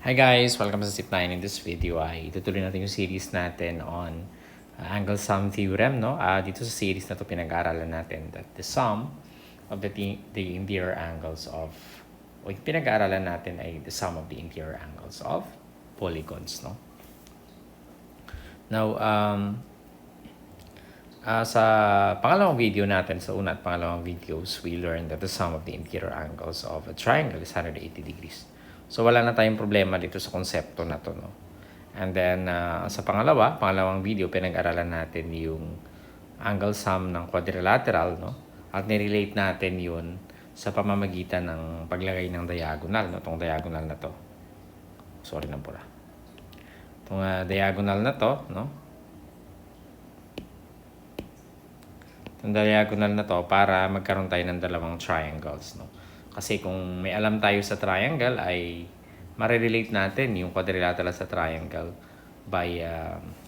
Hi guys! Welcome sa Zip9. In this video ay itutuloy natin yung series natin on angle sum theorem. No? Dito sa series na to pinag-aaralan natin that the sum of the interior angles of yung pinag-aaralan natin ay the sum of the interior angles of polygons. No? Now, sa pangalawang video natin, sa una at pangalawang videos, we learned that the sum of the interior angles of a triangle is 180 degrees. So, wala na tayong problema dito sa konsepto na to, no? And then, sa pangalawang video, pinag-aralan natin yung angle sum ng quadrilateral, no? At nirelate natin yun sa pamamagitan ng paglagay ng diagonal, no? Itong diagonal na to. Sorry na pula. Itong diagonal na to, no? Itong diagonal na to para magkaroon tayo ng dalawang triangles, no? Kasi kung may alam tayo sa triangle ay marirelate natin yung quadrilateral sa triangle by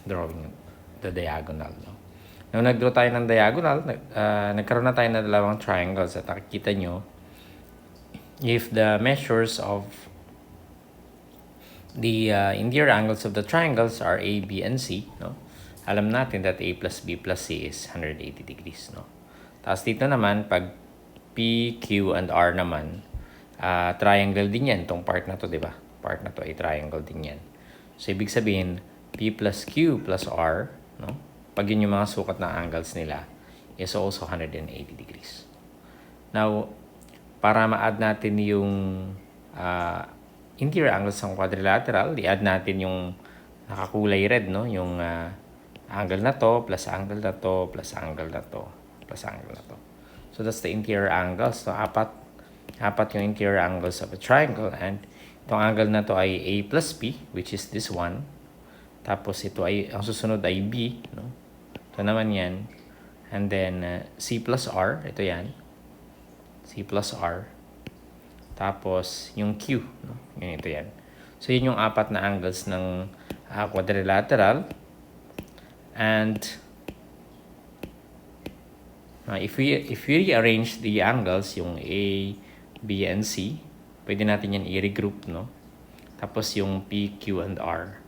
drawing the diagonal. No? Nung nag-draw tayo ng diagonal, nagkaroon na tayo ng dalawang triangles at nakikita nyo if the measures of the interior angles of the triangles are A, B, and C, no? Alam natin that A plus B plus C is 180 degrees. No? Tapos dito naman, pag P, Q, and R naman, triangle din yan. Itong part na to, di ba? Part na to ay triangle din yan. So, ibig sabihin, P plus Q plus R, no? Pag yun yung mga sukat ng angles nila, is also 180 degrees. Now, para ma-add natin yung interior angles ng quadrilateral, i-add natin yung nakakulay red, no? Yung angle na to, plus angle na to, plus angle na to, plus angle na to. So, that's the interior angles. So, apat yung interior angles of a triangle. And itong angle na to ay A plus B, which is this one. Tapos, ito ay, ang susunod ay B. No? Ito naman yan. And then, C plus R. Ito yan. C plus R. Tapos, yung Q. No? Yan, ito yan. So, yun yung apat na angles ng quadrilateral. And if we rearrange the angles, yung A, B, and C, pwede natin yan i-regroup, no? Tapos yung P, Q, and R.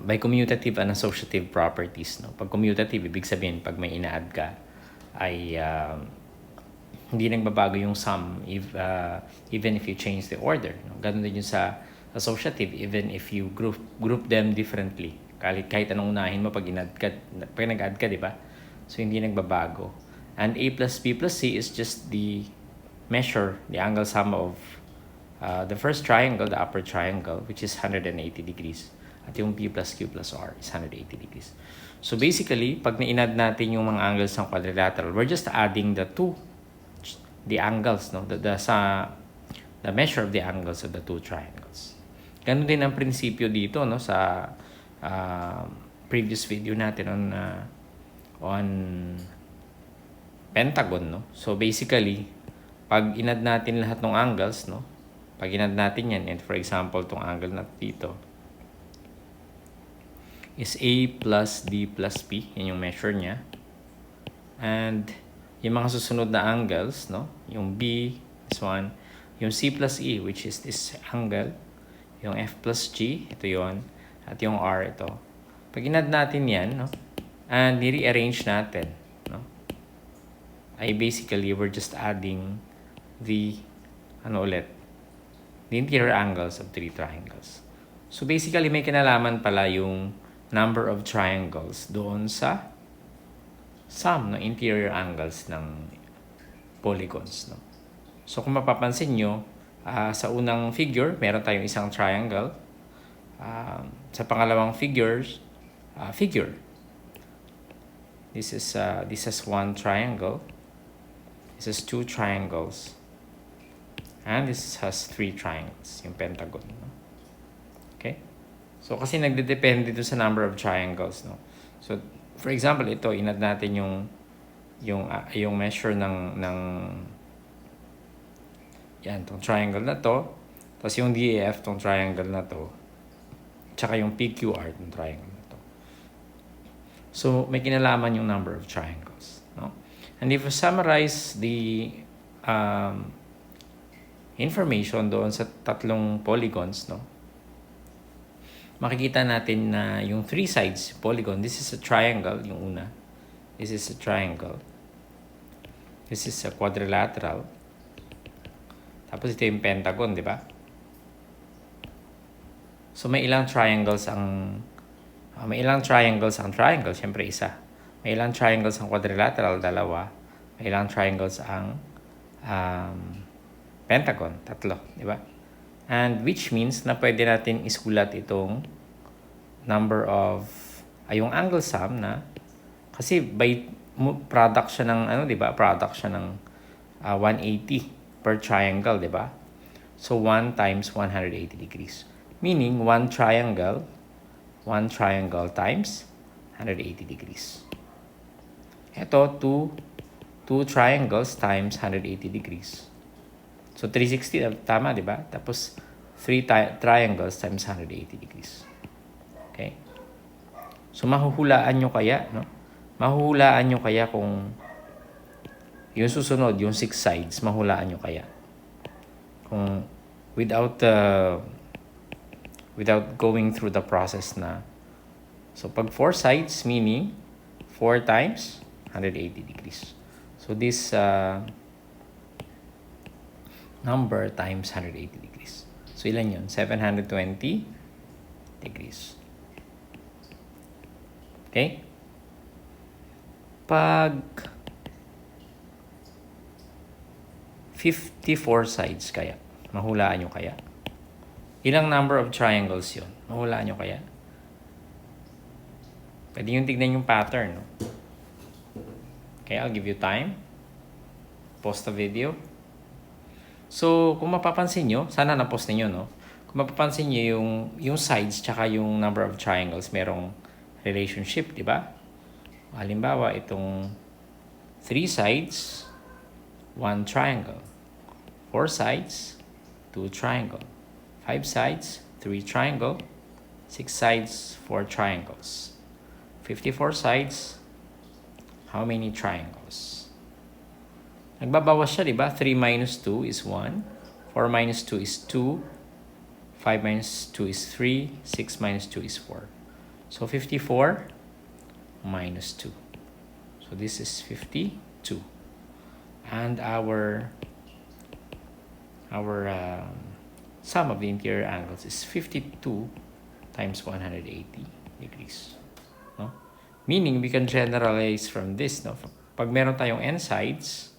By commutative and associative properties, no? Pag commutative, ibig sabihin, pag may ina-add ka, ay hindi nagbabago yung sum even if you change the order. No? Ganun din yung sa associative, even if you group them differently. Kahit anong unahin mo pag nag-add ka, di ba? So, hindi nagbabago. And A plus B plus C is just the measure, the angle sum of the first triangle, the upper triangle, which is 180 degrees. At yung P plus Q plus R is 180 degrees. So, basically, pag na-inadd natin yung mga angles ng quadrilateral, we're just adding the angles, no? The measure of the angles of the two triangles. Ganun din ang prinsipyo dito, no? Sa previous video natin on pentagon, no? So basically, pag inad natin lahat ng angles, no? Pag inad natin yan, and for example, tong angle na dito is A plus D plus P, yan yung measure niya. And yung mga susunod na angles, no? Yung B, this one, yung C plus E, which is this angle, yung F plus G, ito yon, at yung R, ito. Pag inad natin yan, no? And ni-rearrange natin, no? Ay basically, we're just adding the interior angles of three triangles. So basically, may kinalaman pala yung number of triangles doon sa sum ng interior angles ng polygons, no? So kung mapapansin nyo, sa unang figure, meron tayong isang triangle. Sa pangalawang figure, this is one triangle. This is two triangles. And this has three triangles, yung pentagon. No? Okay? So, kasi nagdedepende dito sa number of triangles. No? So, for example, ito, inad natin yung measure ng yan, tong triangle na to. Tapos yung DEF, tong triangle na to. Tsaka yung PQR, tong triangle na to. So, may kinalaman yung number of triangles. No? And if we summarize the information doon sa tatlong polygons, no? Makikita natin na yung three sides polygon, this is a triangle, yung una. This is a triangle. This is a quadrilateral. Tapos ito yung pentagon, di ba? So may ilang triangles ang triangle, syempre isa. May ilang triangles ang quadrilateral, dalawa. May ilang triangles ang pentagon, tatlo, di ba? And which means na pwede natin isulat itong number of yung angle sum na kasi by product siya ng di ba? Product siya ng 180 per triangle, di ba? So 1 times 180 degrees. Meaning one triangle times 180 degrees. Ito, two triangles times 180 degrees. So 360, tama, di ba? Tapos 3 triangles times 180 degrees. Okay? So mahuhulaan nyo kaya, no? Mahuhulaan nyo kaya kung yung susunod, yung 6 sides, mahulaan nyo kaya. Kung without going through the process na. So pag 4 sides, meaning 4 times 180 degrees. So this number times 180 degrees. So ilan yun? 720 degrees. Okay? Pag 54 sides kaya, mahulaan nyo kaya? Ilang number of triangles yun? Mahulaan nyo kaya? Pwede yung tignan yung pattern, no? Okay, I'll give you time. Pause the video. So, kung mapapansin nyo, sana na-pause ninyo, no? Kung mapapansin nyo yung sides tsaka yung number of triangles, merong relationship, di ba? Halimbawa, itong 3 sides, 1 triangle. 4 sides, 2 triangle. 5 sides, 3 triangle. 6 sides, 4 triangles. 54 sides, how many triangles? Nagbabawas siya, di ba? 3 minus 2 is 1. 4 minus 2 is 2. 5 minus 2 is 3. 6 minus 2 is 4. So 54 minus 2. So this is 52. And our sum of the interior angles is 52 times 180 degrees. No? Meaning, we can generalize from this. No? Pag meron tayong n sides,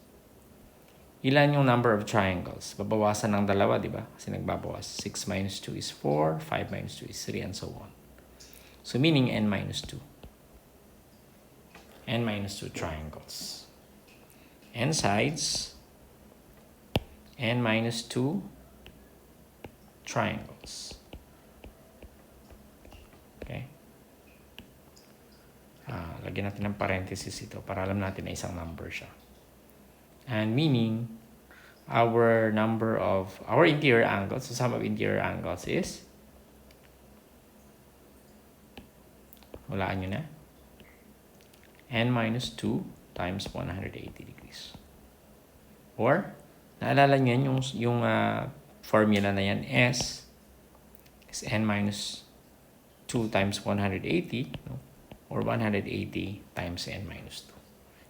ilan yung number of triangles? Babawasan ng dalawa, di ba? Kasi nagbabawas. 6 minus 2 is 4, 5 minus 2 is 3, and so on. So meaning n minus 2. N minus 2 triangles. N sides, n minus 2 triangles. Okay? Lagyan natin ng parenthesis ito para alam natin na isang number siya. And meaning, our interior angles, the sum of interior angles is, hulaan nyo na, n minus 2 times 180 degrees. Or, naalala nyo yung formula na yan, S is n minus 2 times 180, no? Or 180 times n minus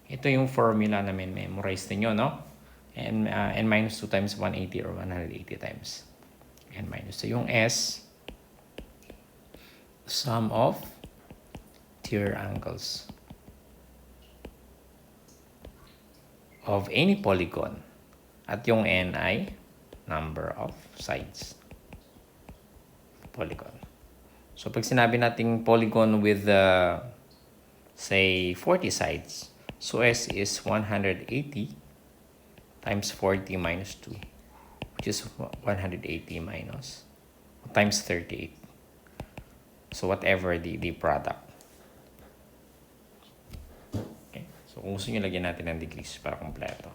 2. Ito yung formula na memorize niyo, no? N minus 2 times 180 or 180 times n minus 2. Yung S, sum of interior angles of any polygon. At yung n ay number of sides. Polygon. So, pag sinabi nating polygon with, say, 40 sides, so S is 180 times 40 minus 2, which is 180 minus, times 38. So, whatever the product. Okay. So, kung gusto nyo, lagyan natin ng degrees para kompleto.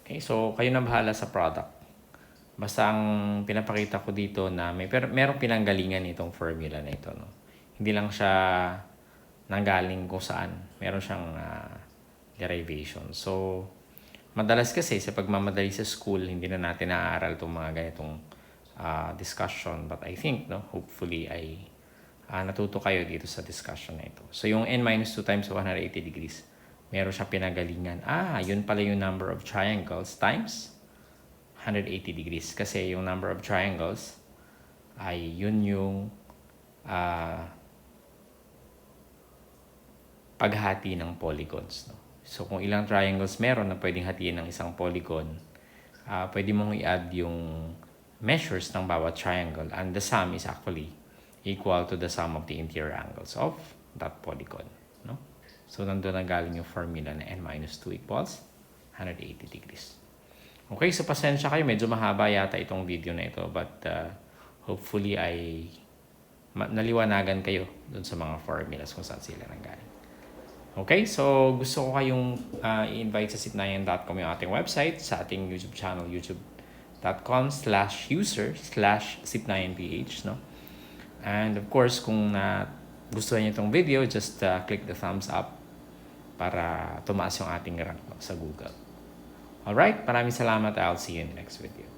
Okay. So, kayo na bahala sa product. Basta ang pinapakita ko dito na merong pinanggalingan itong formula na ito, no? Hindi lang siya nanggaling kung saan. Meron siyang derivation. So, Madalas kasi sa pagmamadali sa school, hindi na natin naaaral itong mga ganitong discussion. But I think, no, hopefully ay natuto kayo dito sa discussion na ito. So yung n-2 times 180 degrees, meron siya pinagalingan. Yun pala yung number of triangles times 180 degrees. Kasi yung number of triangles ay yun yung paghati ng polygons. No? So kung ilang triangles meron na pwedeng hatiin ng isang polygon, pwede mong i-add yung measures ng bawat triangle, and the sum is actually equal to the sum of the interior angles of that polygon. No? So nandun na galing yung formula na n-2 equals 180 degrees. Okay, so pasensya kayo, medyo mahaba yata itong video na ito, but hopefully ay naliwanagan kayo dun sa mga formulas kung saan sila nanggaling. Okay, so gusto ko kayong i-invite sa sipnayan.com yung ating website, sa ating YouTube channel, youtube.com/user/sipnayanph, no? And of course, kung gusto niyo itong video, just click the thumbs up para tumaas yung ating rank sa Google. Alright, maraming salamat. I'll see you in the next video.